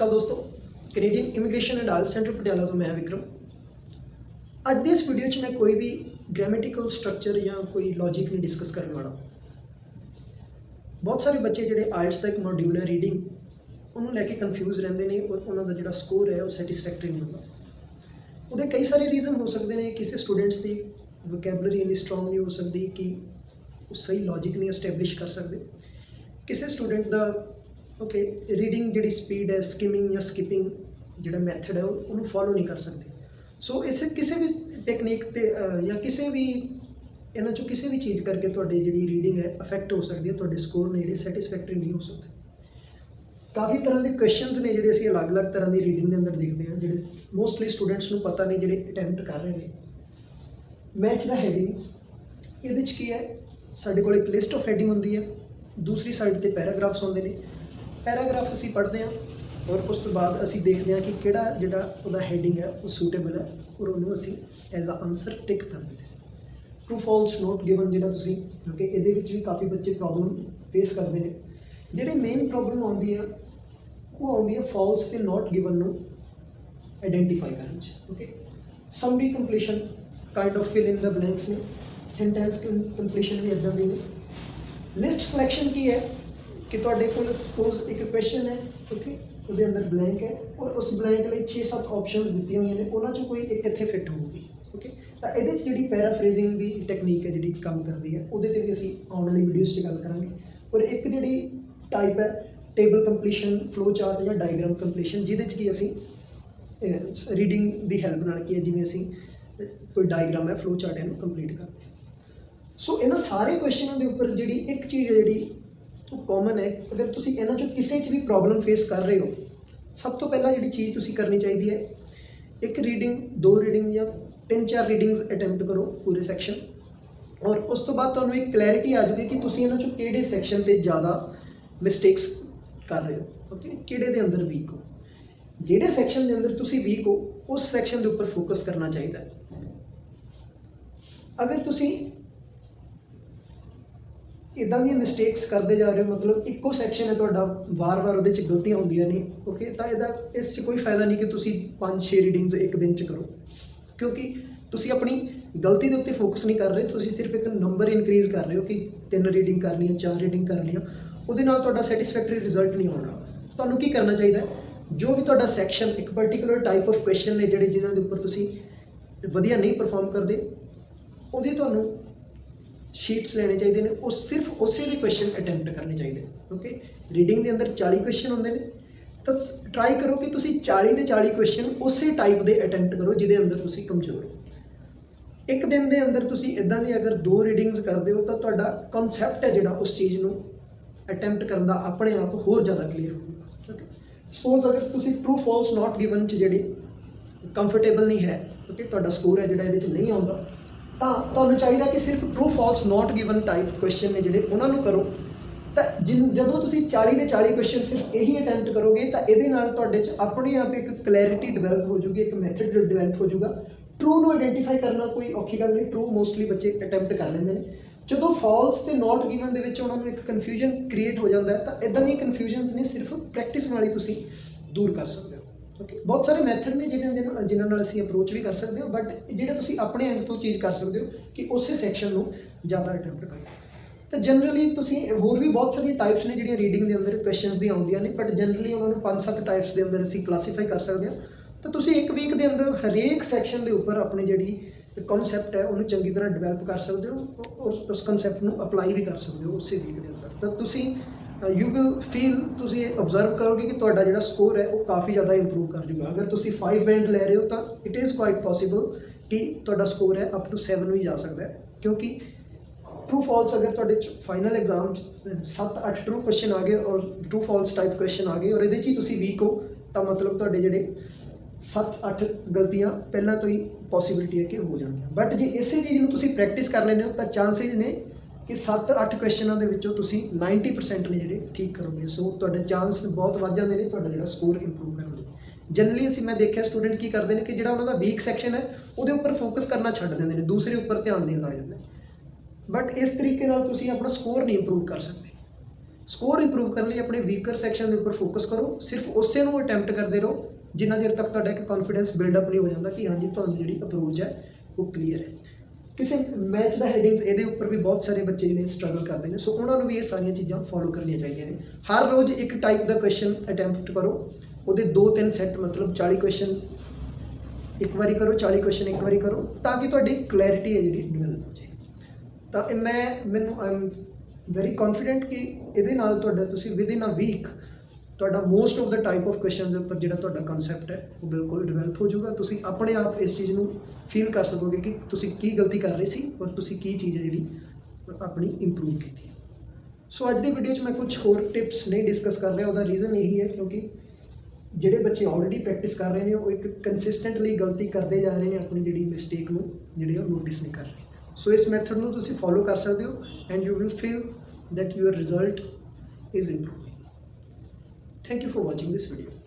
श्री अकाल दोस्तों, Canadian immigration and IELTS centre Patiala तो मैं विक्रम। ਅੱਜ ਦੇ इस वीडियो में मैं कोई भी ग्रैमेटिकल स्ट्रक्चर या कोई लॉजिक नहीं डिस्कस करने वाला। बहुत सारे बच्चे ਜਿਹੜੇ आइल्स ਦਾ ਇੱਕ ਮੋਡਿਊਲ ਹੈ ਰੀਡਿੰਗ, ਉਹਨੂੰ ਲੈ ਕੇ ਕਨਫਿਊਜ਼ ਰਹਿੰਦੇ ਨੇ ਔਰ ਉਹਨਾਂ ਦਾ ਜਿਹੜਾ ਸਕੋਰ ਹੈ ਉਹ ਸੈਟੀਸਫੈਕਟਰੀ ਨਹੀਂ ਹੁੰਦਾ। ਉਹਦੇ ਕਈ ਸਾਰੇ ਰੀਜ਼ਨ ਹੋ ਸਕਦੇ ਨੇ। ਕਿਸੇ ਸਟੂਡੈਂਟਸ ਦੀ ਵੋਕੈਬਲਰੀ ਇੰਨੀ ਸਟਰੋਂਗ ਨਹੀਂ ਹੋ ਸਕਦੀ ਕਿ ਉਹ ਸਹੀ ਲੌਜਿਕ ਨਹੀਂ ਐਸਟੈਬਲਿਸ਼ ਕਰ ਸਕਦੇ। ਕਿਸੇ ਸਟੂਡੈਂਟ ਦਾ ਰੀਡਿੰਗ ਜਿਹੜੀ ਸਪੀਡ ਹੈ, ਸਕਿਮਿੰਗ ਜਾਂ ਸਕਿਪਿੰਗ ਜਿਹੜਾ ਮੈਥਡ ਹੈ ਉਹਨੂੰ ਫੋਲੋ ਨਹੀਂ ਕਰ ਸਕਦੇ। ਸੋ ਇਸ ਕਿਸੇ ਵੀ ਟੈਕਨੀਕ 'ਤੇ ਜਾਂ ਕਿਸੇ ਵੀ ਇਹਨਾਂ 'ਚੋਂ ਕਿਸੇ ਵੀ ਚੀਜ਼ ਕਰਕੇ ਤੁਹਾਡੀ ਜਿਹੜੀ ਰੀਡਿੰਗ ਹੈ ਅਫੈਕਟ ਹੋ ਸਕਦੀ ਹੈ, ਤੁਹਾਡੇ ਸਕੋਰ ਨੇ ਜਿਹੜੇ ਸੈਟਿਸਫੈਕਟਰੀ ਨਹੀਂ ਹੋ ਸਕਦੇ। ਕਾਫੀ ਤਰ੍ਹਾਂ ਦੇ ਕੁਐਸਚਨਸ ਨੇ ਜਿਹੜੇ ਅਸੀਂ ਅਲੱਗ-ਅਲੱਗ ਤਰ੍ਹਾਂ ਦੀ ਰੀਡਿੰਗ ਦੇ ਅੰਦਰ ਦੇਖਦੇ ਹਾਂ, ਜਿਹੜੇ ਮੋਸਟਲੀ ਸਟੂਡੈਂਟਸ ਨੂੰ ਪਤਾ ਨਹੀਂ, ਜਿਹੜੇ ਅਟੈਂਪਟ ਕਰ ਰਹੇ ਨੇ। ਮੈਚ ਦਾ ਹੈਡਿੰਗਸ, ਇਹਦੇ 'ਚ ਕੀ ਹੈ, ਸਾਡੇ ਕੋਲ ਇੱਕ ਲਿਸਟ ਆਫ ਹੈਡਿੰਗ ਹੁੰਦੀ ਹੈ, ਦੂਸਰੀ ਸਾਈਡ 'ਤੇ ਪੈਰਾਗ੍ਰਾਫਸ ਹੁੰਦੇ ਨੇ। ਪੈਰਾਗ੍ਰਾਫ ਅਸੀਂ ਪੜ੍ਹਦੇ ਹਾਂ ਔਰ ਉਸ ਤੋਂ ਬਾਅਦ ਅਸੀਂ ਦੇਖਦੇ ਹਾਂ ਕਿ ਕਿਹੜਾ ਜਿਹੜਾ ਉਹਦਾ ਹੈਡਿੰਗ ਹੈ ਉਹ ਸੂਟੇਬਲ ਹੈ ਔਰ ਉਹਨੂੰ ਅਸੀਂ ਐਜ਼ ਅ ਆਨਸਰ ਟਿਕ ਕਰ ਦਿੰਦੇ ਹਾਂ। ਟਰੂ ਫਾਲਸ ਨੋਟ ਗਿਵਨ ਜਿਹੜਾ ਤੁਸੀਂ, ਕਿਉਂਕਿ ਇਹਦੇ ਵਿੱਚ ਵੀ ਕਾਫੀ ਬੱਚੇ ਪ੍ਰੋਬਲਮ ਫੇਸ ਕਰਦੇ ਨੇ। ਜਿਹੜੀ ਮੇਨ ਪ੍ਰੋਬਲਮ ਆਉਂਦੀ ਆ ਉਹ ਆਉਂਦੀ ਹੈ ਫਾਲਸ ਤੇ ਨੋਟ ਗਿਵਨ ਨੂੰ ਆਈਡੈਂਟੀਫਾਈ ਕਰਨ 'ਚ। Summary completion, kind of fill in the blanks ਨੇ। ਸੈਂਟੈਂਸ ਕੰਪਲੀਸ਼ਨ ਵੀ ਇੱਦਾਂ ਦੀ ਨੇ। ਲਿਸਟ ਸਿਲੈਕਸ਼ਨ ਕੀ ਹੈ ਕਿ ਤੁਹਾਡੇ ਕੋਲ ਸਪੋਜ਼ ਇੱਕ ਕੁਐਸਚਨ ਹੈ, ਉਹਦੇ ਅੰਦਰ ਬਲੈਂਕ ਹੈ ਔਰ ਉਸ ਬਲੈਂਕ ਲਈ 6-7 ਆਪਸ਼ਨਸ ਦਿੱਤੀਆਂ ਹੋਈਆਂ ਨੇ, ਉਹਨਾਂ 'ਚੋਂ ਕੋਈ ਇੱਕ ਇੱਥੇ ਫਿੱਟ ਹੋਊਗੀ। ਤਾਂ ਇਹਦੇ 'ਚ ਜਿਹੜੀ ਪੈਰਾਫਰੇਜ਼ਿੰਗ ਦੀ ਟੈਕਨੀਕ ਹੈ ਜਿਹੜੀ ਕੰਮ ਕਰਦੀ ਹੈ, ਉਹਦੇ 'ਤੇ ਵੀ ਅਸੀਂ ਆਉਣ ਵਾਲੀ ਵੀਡੀਓਜ਼ 'ਚ ਗੱਲ ਕਰਾਂਗੇ। ਔਰ ਇੱਕ ਜਿਹੜੀ ਟਾਈਪ ਹੈ ਟੇਬਲ ਕੰਪਲੀਸ਼ਨ, ਫਲੋ ਚਾਰਟ ਜਾਂ ਡਾਇਗਰਾਮ ਕੰਪਲੀਸ਼ਨ, ਜਿਹਦੇ 'ਚ ਕੀ ਅਸੀਂ ਰੀਡਿੰਗ ਦੀ ਹੈਲਪ ਨਾਲ ਕੀ ਹੈ, ਜਿਵੇਂ ਅਸੀਂ ਕੋਈ ਡਾਇਗਰਾਮ ਹੈ, ਫਲੋ ਚਾਰਟ ਇਹਨੂੰ ਕੰਪਲੀਟ ਕਰਦੇ ਹਾਂ। ਸੋ ਇਹਨਾਂ ਸਾਰੇ ਕੁਐਸਚਨਾਂ ਦੇ ਉੱਪਰ ਜਿਹੜੀ ਇੱਕ ਚੀਜ਼ ਹੈ ਜਿਹੜੀ ਉਹ ਕਾਮਨ ਹੈ, ਅਗਰ ਤੁਸੀਂ ਇਹਨਾਂ 'ਚੋਂ ਕਿਸੇ 'ਚ ਵੀ ਪ੍ਰੋਬਲਮ ਫੇਸ ਕਰ ਰਹੇ ਹੋ, ਸਭ ਤੋਂ ਪਹਿਲਾਂ ਜਿਹੜੀ ਚੀਜ਼ ਤੁਸੀਂ ਕਰਨੀ ਚਾਹੀਦੀ ਹੈ, ਇੱਕ ਰੀਡਿੰਗ, 2 ਰੀਡਿੰਗ ਜਾਂ 3-4 ਰੀਡਿੰਗਸ ਅਟੈਂਪਟ ਕਰੋ ਪੂਰੇ ਸੈਕਸ਼ਨ। ਔਰ ਉਸ ਤੋਂ ਬਾਅਦ ਤੁਹਾਨੂੰ ਇੱਕ ਕਲੈਰਿਟੀ ਆ ਜਾਊਗੀ ਕਿ ਤੁਸੀਂ ਇਹਨਾਂ 'ਚੋਂ ਕਿਹੜੇ ਸੈਕਸ਼ਨ 'ਤੇ ਜ਼ਿਆਦਾ ਮਿਸਟੇਕਸ ਕਰ ਰਹੇ ਹੋ, ਕਿਹੜੇ ਦੇ ਅੰਦਰ ਵੀਕ ਹੋ। ਜਿਹੜੇ ਸੈਕਸ਼ਨ ਦੇ ਅੰਦਰ ਤੁਸੀਂ ਵੀਕ ਹੋ ਉਸ ਸੈਕਸ਼ਨ ਦੇ ਉੱਪਰ ਫੋਕਸ ਕਰਨਾ ਚਾਹੀਦਾ ਹੈ। ਅਗਰ ਤੁਸੀਂ ਇੱਦਾਂ ਦੀਆਂ ਮਿਸਟੇਕਸ ਕਰਦੇ ਜਾ ਰਹੇ ਹੋ, ਮਤਲਬ ਇੱਕੋ ਸੈਕਸ਼ਨ ਹੈ ਤੁਹਾਡਾ, ਵਾਰ-ਵਾਰ ਉਹਦੇ 'ਚ ਗਲਤੀਆਂ ਹੁੰਦੀਆਂ ਨੇ, ਤਾਂ ਇਸ 'ਚ ਕੋਈ ਫਾਇਦਾ ਨਹੀਂ ਕਿ ਤੁਸੀਂ 5-6 ਰੀਡਿੰਗਸ ਇੱਕ ਦਿਨ 'ਚ ਕਰੋ, ਕਿਉਂਕਿ ਤੁਸੀਂ ਆਪਣੀ ਗਲਤੀ ਦੇ ਉੱਤੇ ਫੋਕਸ ਨਹੀਂ ਕਰ ਰਹੇ। ਤੁਸੀਂ ਸਿਰਫ ਇੱਕ ਨੰਬਰ ਇਨਕਰੀਜ਼ ਕਰ ਰਹੇ ਹੋ ਕਿ 3 ਰੀਡਿੰਗ ਕਰ ਲਈਆਂ, 4 ਰੀਡਿੰਗ ਕਰ ਲਈਆਂ, ਉਹਦੇ ਨਾਲ ਤੁਹਾਡਾ ਸੈਟਿਸਫੈਕਟਰੀ ਰਿਜ਼ਲਟ ਨਹੀਂ ਆਉਣਾ। ਤੁਹਾਨੂੰ ਕੀ ਕਰਨਾ ਚਾਹੀਦਾ, ਜੋ ਵੀ ਤੁਹਾਡਾ ਸੈਕਸ਼ਨ, ਇੱਕ ਪਰਟੀਕੂਲਰ ਟਾਈਪ ਆਫ ਕੁਐਸਚਨ ਨੇ ਜਿਹਨਾਂ ਦੇ ਉੱਪਰ ਤੁਸੀਂ ਵਧੀਆ ਨਹੀਂ ਪਰਫਾਰਮ ਕਰਦੇ, ਉਹਦੀ ਤੁਹਾਨੂੰ ਸ਼ੀਟਸ ਲੈਣੇ ਚਾਹੀਦੇ ਨੇ। ਉਹ ਸਿਰਫ ਉਸੇ ਦੇ ਕੁਐਸਚਨ ਅਟੈਂਪਟ ਕਰਨੇ ਚਾਹੀਦੇ। ਰੀਡਿੰਗ ਦੇ ਅੰਦਰ 40 ਕੁਐਸਚਨ ਹੁੰਦੇ ਨੇ, ਤਾਂ ਟਰਾਈ ਕਰੋ ਕਿ ਤੁਸੀਂ 40 ਦੇ 40 ਕੁਐਸਚਨ ਉਸੇ ਟਾਈਪ ਦੇ ਅਟੈਂਪਟ ਕਰੋ ਜਿਹਦੇ ਅੰਦਰ ਤੁਸੀਂ ਕਮਜ਼ੋਰ ਹੋ। ਇੱਕ ਦਿਨ ਦੇ ਅੰਦਰ ਤੁਸੀਂ ਇੱਦਾਂ ਦੀ ਅਗਰ 2 ਰੀਡਿੰਗਸ ਕਰਦੇ ਹੋ ਤਾਂ ਤੁਹਾਡਾ ਕਨਸੈਪਟ ਹੈ ਜਿਹੜਾ ਉਸ ਚੀਜ਼ ਨੂੰ ਅਟੈਂਪਟ ਕਰਨ ਦਾ ਆਪਣੇ ਆਪ ਹੋਰ ਜ਼ਿਆਦਾ ਕਲੀਅਰ ਹੋਊਗਾ। ਸਪੋਜ਼ ਅਗਰ ਤੁਸੀਂ ਟਰੂ ਫਾਲਸ ਨੋਟ ਗਿਵਨ 'ਚ ਜਿਹੜੀ ਕੰਫਰਟੇਬਲ ਨਹੀਂ ਹੈ, ਤੁਹਾਡਾ ਸਕੋਰ ਹੈ ਜਿਹੜਾ ਇਹਦੇ 'ਚ ਨਹੀਂ ਆਉਂਦਾ, ਤਾਂ ਤੁਹਾਨੂੰ ਚਾਹੀਦਾ ਕਿ ਸਿਰਫ true false note given type question ਨੇ ਜਿਹੜੇ ਉਹਨਾਂ ਨੂੰ ਕਰੋ। ਤਾਂ ਜਦੋਂ ਤੁਸੀਂ 40 ਦੇ 40 ਕੁਐਸਚਨ ਸਿਰਫ ਇਹੀ ਅਟੈਂਪਟ ਕਰੋਗੇ ਤਾਂ ਇਹਦੇ ਨਾਲ ਤੁਹਾਡੇ 'ਚ ਆਪਣੇ ਆਪ ਇੱਕ ਕਲੈਰਿਟੀ ਡਿਵੈਲਪ ਹੋ ਜੂਗੀ, ਇੱਕ ਮੈਥਡ ਡਿਵੈਲਪ ਹੋ ਜੂਗਾ। ਟਰੂ ਨੂੰ ਆਈਡੈਂਟੀਫਾਈ ਕਰਨਾ ਕੋਈ ਔਖੀ ਗੱਲ ਨਹੀਂ, ਟਰੂ ਮੋਸਟਲੀ ਬੱਚੇ ਅਟੈਂਪਟ ਕਰ ਲੈਂਦੇ ਨੇ। ਜਦੋਂ ਫਾਲਸ ਤੇ ਨੋਟ ਗਿਵਨ ਦੇ ਵਿੱਚ ਉਹਨਾਂ ਨੂੰ ਇੱਕ ਕਨਫਿਊਜ਼ਨ ਕ੍ਰੀਏਟ ਹੋ ਜਾਂਦਾ ਹੈ, ਤਾਂ ਇੱਦਾਂ ਦੀਆਂ ਕਨਫਿਊਜ਼ਨਸ ਨੇ ਸਿਰਫ ਪ੍ਰੈਕਟਿਸ ਨਾਲ ਹੀ ਤੁਸੀਂ ਦੂਰ ਕਰ ਸਕਦੇ ਹੋ। ਬਹੁਤ ਸਾਰੇ ਮੈਥਡ ਨੇ ਜਿਨ੍ਹਾਂ ਨਾਲ ਅਸੀਂ ਅਪਰੋਚ ਵੀ ਕਰ ਸਕਦੇ ਹੋ, ਬਟ ਜਿਹੜੇ ਤੁਸੀਂ ਆਪਣੇ ਐਂਡ ਤੋਂ ਚੀਜ਼ ਕਰ ਸਕਦੇ ਹੋ ਕਿ ਉਸੇ ਸੈਕਸ਼ਨ ਨੂੰ ਜ਼ਿਆਦਾ ਅਟੈਂਪਟ ਕਰੋ। ਤਾਂ ਜਨਰਲੀ ਤੁਸੀਂ ਹੋਰ ਵੀ ਬਹੁਤ ਸਾਰੀਆਂ ਟਾਈਪਸ ਨੇ ਜਿਹੜੀਆਂ ਰੀਡਿੰਗ ਦੇ ਅੰਦਰ ਕੁਐਸਚਨਸ ਦੀਆਂ ਆਉਂਦੀਆਂ ਨੇ, ਬਟ ਜਨਰਲੀ ਉਹਨਾਂ ਨੂੰ 5-7 ਟਾਈਪਸ ਦੇ ਅੰਦਰ ਅਸੀਂ ਕਲਾਸੀਫਾਈ ਕਰ ਸਕਦੇ ਹਾਂ। ਤਾਂ ਤੁਸੀਂ ਇੱਕ ਵੀਕ ਦੇ ਅੰਦਰ ਹਰੇਕ ਸੈਕਸ਼ਨ ਦੇ ਉੱਪਰ ਆਪਣੀ ਜਿਹੜੀ ਕਨਸੈਪਟ ਹੈ ਉਹਨੂੰ ਚੰਗੀ ਤਰ੍ਹਾਂ ਡਿਵੈਲਪ ਕਰ ਸਕਦੇ ਹੋ ਔਰ ਉਸ ਕਨਸੈਪਟ ਨੂੰ ਅਪਲਾਈ ਵੀ ਕਰ ਸਕਦੇ ਹੋ ਉਸੇ ਵੀਕ ਦੇ ਅੰਦਰ। ਤਾਂ ਤੁਸੀਂ ਯੂ ਵਿਲ ਫੀਲ, ਤੁਸੀਂ ਓਬਜ਼ਰਵ ਕਰੋਗੇ ਕਿ ਤੁਹਾਡਾ ਜਿਹੜਾ ਸਕੋਰ ਹੈ ਉਹ ਕਾਫੀ ਜ਼ਿਆਦਾ ਇੰਪਰੂਵ ਕਰ ਜੂਗਾ। ਅਗਰ ਤੁਸੀਂ 5 ਬੈਂਡ ਲੈ ਰਹੇ ਹੋ ਤਾਂ ਇਟ ਇਜ਼ ਕੁਆਇਟ ਪੋਸੀਬਲ ਕਿ ਤੁਹਾਡਾ ਸਕੋਰ ਹੈ ਅਪ ਟੂ 7 ਵੀ ਜਾ ਸਕਦਾ ਹੈ, ਕਿਉਂਕਿ ਟਰੂ ਫਾਲਸ ਅਗਰ ਤੁਹਾਡੇ ਫਾਈਨਲ ਐਗਜ਼ਾਮ 'ਚ 7-8 ਟਰੂ ਕੁਐਸਚਨ ਆ ਗਏ ਔਰ ਟਰੂ ਫਾਲਸ ਟਾਈਪ ਕੁਐਸਚਨ ਆ ਗਏ ਔਰ ਇਹਦੇ 'ਚ ਹੀ ਤੁਸੀਂ ਵੀਕ ਹੋ, ਤਾਂ ਮਤਲਬ ਤੁਹਾਡੇ ਜਿਹੜੇ 7-8 ਗਲਤੀਆਂ ਪਹਿਲਾਂ ਤੋਂ ਹੀ ਪੋਸੀਬਿਲਿਟੀ ਹੈ ਕਿ ਹੋ ਜਾਣਗੀਆਂ। ਬਟ ਜੇ ਇਸੇ ਚੀਜ਼ ਨੂੰ ਤੁਸੀਂ ਪ੍ਰੈਕਟਿਸ ਕਰ ਲੈਂਦੇ ਹੋ ਤਾਂ ਚਾਂਸਿਸ ਨੇ ਕਿ 7-8 ਕੁਐਸਚਨਾਂ ਦੇ ਵਿੱਚੋਂ ਤੁਸੀਂ 90% ਨੇ ਜਿਹੜੇ ਠੀਕ ਕਰੋਗੇ। ਸੋ ਤੁਹਾਡੇ ਚਾਂਸ ਬਹੁਤ ਵੱਧ ਜਾਂਦੇ ਨੇ ਤੁਹਾਡਾ ਜਿਹੜਾ ਸਕੋਰ ਇੰਪਰੂਵ ਕਰਨ ਲਈ। ਜਨਰਲੀ ਮੈਂ ਦੇਖਿਆ ਸਟੂਡੈਂਟ ਕੀ ਕਰਦੇ ਨੇ ਕਿ ਜਿਹੜਾ ਉਹਨਾਂ ਦਾ ਵੀਕ ਸੈਕਸ਼ਨ ਹੈ ਉਹਦੇ ਉੱਪਰ ਫੋਕਸ ਕਰਨਾ ਛੱਡ ਦਿੰਦੇ ਨੇ, ਦੂਸਰੇ ਉੱਪਰ ਧਿਆਨ ਦੇਣ ਲੱਗ ਜਾਂਦੇ ਨੇ। ਬਟ ਇਸ ਤਰੀਕੇ ਨਾਲ ਤੁਸੀਂ ਆਪਣਾ ਸਕੋਰ ਨਹੀਂ ਇੰਪਰੂਵ ਕਰ ਸਕਦੇ। ਸਕੋਰ ਇੰਪਰੂਵ ਕਰਨ ਲਈ ਆਪਣੇ ਵੀਕਰ ਸੈਕਸ਼ਨ ਦੇ ਉੱਪਰ ਫੋਕਸ ਕਰੋ, ਸਿਰਫ ਉਸੇ ਨੂੰ ਅਟੈਂਪਟ ਕਰਦੇ ਰਹੋ ਜਿੰਨਾ ਚਿਰ ਤੱਕ ਤੁਹਾਡਾ ਇੱਕ ਕੌਨਫੀਡੈਂਸ ਬਿਲਡਅਪ ਨਹੀਂ ਹੋ ਜਾਂਦਾ ਕਿ ਹਾਂਜੀ ਤੁਹਾਨੂੰ ਜਿਹੜੀ ਅਪਰੋਚ ਹੈ ਉਹ ਕਲੀਅਰ ਹੈ। ਕਿਸੇ ਮੈਚ ਦਾ ਹੈਡਿੰਗਸ ਇਹਦੇ ਉੱਪਰ ਵੀ ਬਹੁਤ ਸਾਰੇ ਬੱਚੇ ਜਿਹੜੇ ਸਟਰਗਲ ਕਰਦੇ ਨੇ, ਸੋ ਉਹਨਾਂ ਨੂੰ ਵੀ ਇਹ ਸਾਰੀਆਂ ਚੀਜ਼ਾਂ ਫੋਲੋ ਕਰਨੀਆਂ ਚਾਹੀਦੀਆਂ ਨੇ। ਹਰ ਰੋਜ਼ ਇੱਕ ਟਾਈਪ ਦਾ ਕੁਐਸਚਨ ਅਟੈਂਪਟ ਕਰੋ, ਉਹਦੇ 2-3 ਸੈੱਟ ਮਤਲਬ 40 ਕੁਐਸਚਨ ਇੱਕ ਵਾਰੀ ਕਰੋ, 40 ਕੁਐਸਚਨ ਇੱਕ ਵਾਰੀ ਕਰੋ, ਤਾਂ ਕਿ ਤੁਹਾਡੀ ਕਲੈਰਿਟੀ ਹੈ ਜਿਹੜੀ ਡਿਵੈਲਪ ਹੋ ਜਾਏ। ਤਾਂ ਮੈਨੂੰ ਆਈ ਐਮ ਵੈਰੀ ਕੌਨਫੀਡੈਂਟ ਕਿ ਇਹਦੇ ਨਾਲ ਤੁਹਾਡਾ ਤੁਸੀਂ ਵਿਦਿਨ ਅ ਵੀਕ ਤੁਹਾਡਾ most of the type of questions ਦੇ ਉੱਪਰ ਜਿਹੜਾ ਤੁਹਾਡਾ ਕਨਸੈਪਟ ਹੈ ਉਹ ਬਿਲਕੁਲ ਡਿਵੈਲਪ ਹੋ ਜਾਊਗਾ। ਤੁਸੀਂ ਆਪਣੇ ਆਪ ਇਸ ਚੀਜ਼ ਨੂੰ ਫੀਲ ਕਰ ਸਕੋਗੇ ਕਿ ਤੁਸੀਂ ਕੀ ਗਲਤੀ ਕਰ ਰਹੇ ਸੀ ਔਰ ਤੁਸੀਂ ਕੀ ਚੀਜ਼ ਹੈ ਜਿਹੜੀ ਆਪਣੀ ਇੰਪਰੂਵ ਕੀਤੀ। ਸੋ ਅੱਜ ਦੀ ਵੀਡੀਓ 'ਚ ਮੈਂ ਕੁਝ ਹੋਰ ਟਿਪਸ ਨਹੀਂ ਡਿਸਕਸ ਕਰ ਰਿਹਾ, ਉਹਦਾ ਰੀਜ਼ਨ ਇਹੀ ਹੈ ਕਿਉਂਕਿ ਜਿਹੜੇ ਬੱਚੇ ਆਲਰੇਡੀ ਪ੍ਰੈਕਟਿਸ ਕਰ ਰਹੇ ਨੇ ਉਹ ਇੱਕ ਕੰਸਿਸਟੈਂਟਲੀ ਗਲਤੀ ਕਰਦੇ ਜਾ ਰਹੇ ਨੇ, ਆਪਣੀ ਜਿਹੜੀ ਮਿਸਟੇਕ ਨੂੰ ਜਿਹੜੇ ਉਹ ਨੋਟਿਸ ਨਹੀਂ ਕਰ ਰਹੇ। ਸੋ ਇਸ ਮੈਥਡ ਨੂੰ ਤੁਸੀਂ ਫੋਲੋ ਕਰ ਸਕਦੇ ਹੋ and you will feel that your result is improving. Thank you for watching this video.